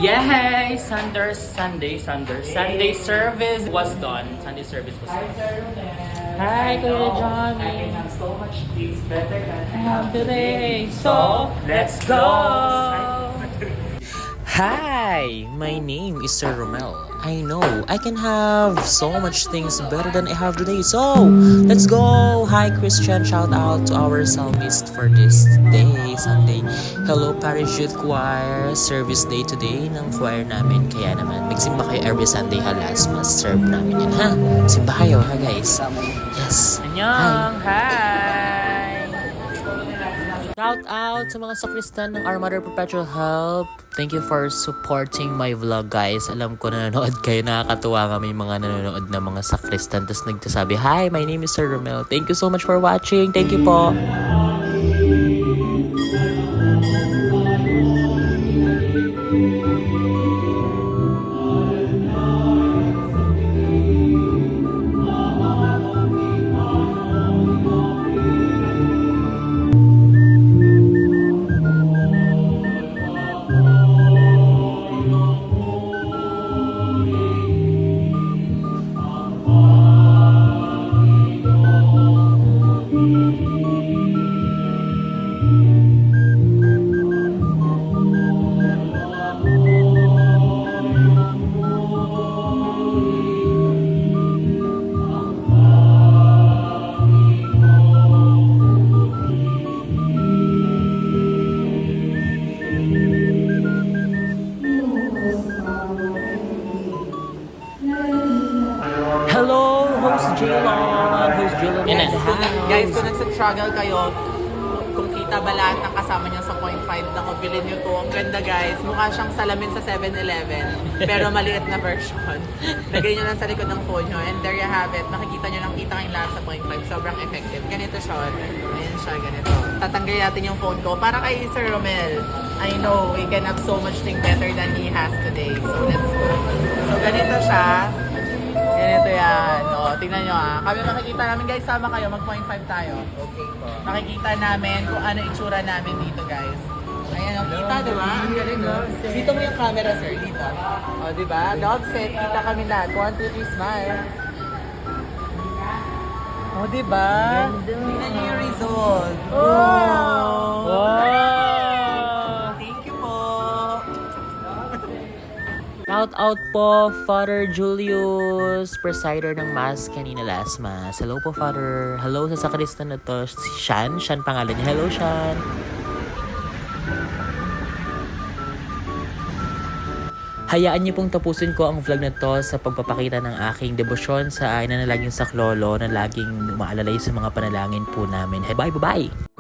Yay! Sunday service was done. Sunday service was done. Hi, Kuya Johnny. I can have so much things better than I have Today. So, let's go! Hi, my name is Sir Romel. I know I can have so much things better than I have today. So, let's go! Hi Christian, shout out to our psalmist for this day, Sunday. Hello Parish Youth Choir, service day today ng choir namin. Kaya naman, magsimba kayo every Sunday halas, mas serve namin yan ha. Simba kayo ha guys. Yes. Annyeong! Hi! Shout out sa mga sakristan ng Our Mother Perpetual Help. Thank you for supporting my vlog, guys. Alam ko nanonood kayo. Nakakatuwa nga may mga nanonood na mga sakristan. Tapos nagsasabi, hi, my name is Sir Romel. Thank you so much for watching. Thank you po. Hello, host Jilon. Host Jilon in the house. Guys, kung nagsa-struggle kayo, kung kita ba lahat ng kasama niya sa 0.5 na ko, bilhin niyo to. Ang ganda guys, mukha siyang salamin sa 7-Eleven, pero maliit na version. Lagay niyo lang sa likod ng phone niyo, and there you have it. Makikita niyo lang kita kayong lahat sa 0.5. Sobrang effective. Ganito siya. Ayan siya, ganito. Tatanggalin natin yung phone ko. Para kay Sir Romel, I know we can have so much thing better than he has today. So let's go. So ganito siya. Ganito yan. O, tingnan nyo ha. Kami makikita namin guys, sama kayo, mag 0.5 tayo. Okay po. Makikita namin kung ano itsura namin dito guys. Ayan, o, kita diba? Ang galing no? Dito mo yung camera sir, dito. O, diba? Dog set, kita kami lahat. 1, 2, 3, smile. O, diba? Tingnan nyo yung result. Wow! Thank you po. Shout out po, Father Julius, presider ng Mass kanina last Mass. Hello po, Father. Hello sa sakristan na to, si Shan. Shan pangalan niya. Hello, Shan. Hayaan niyo pong tapusin ko ang vlog na to sa pagpapakita ng aking debosyon sa inanalangin sa Klolo na laging umaalalay sa mga panalangin po namin. Bye, bye, bye!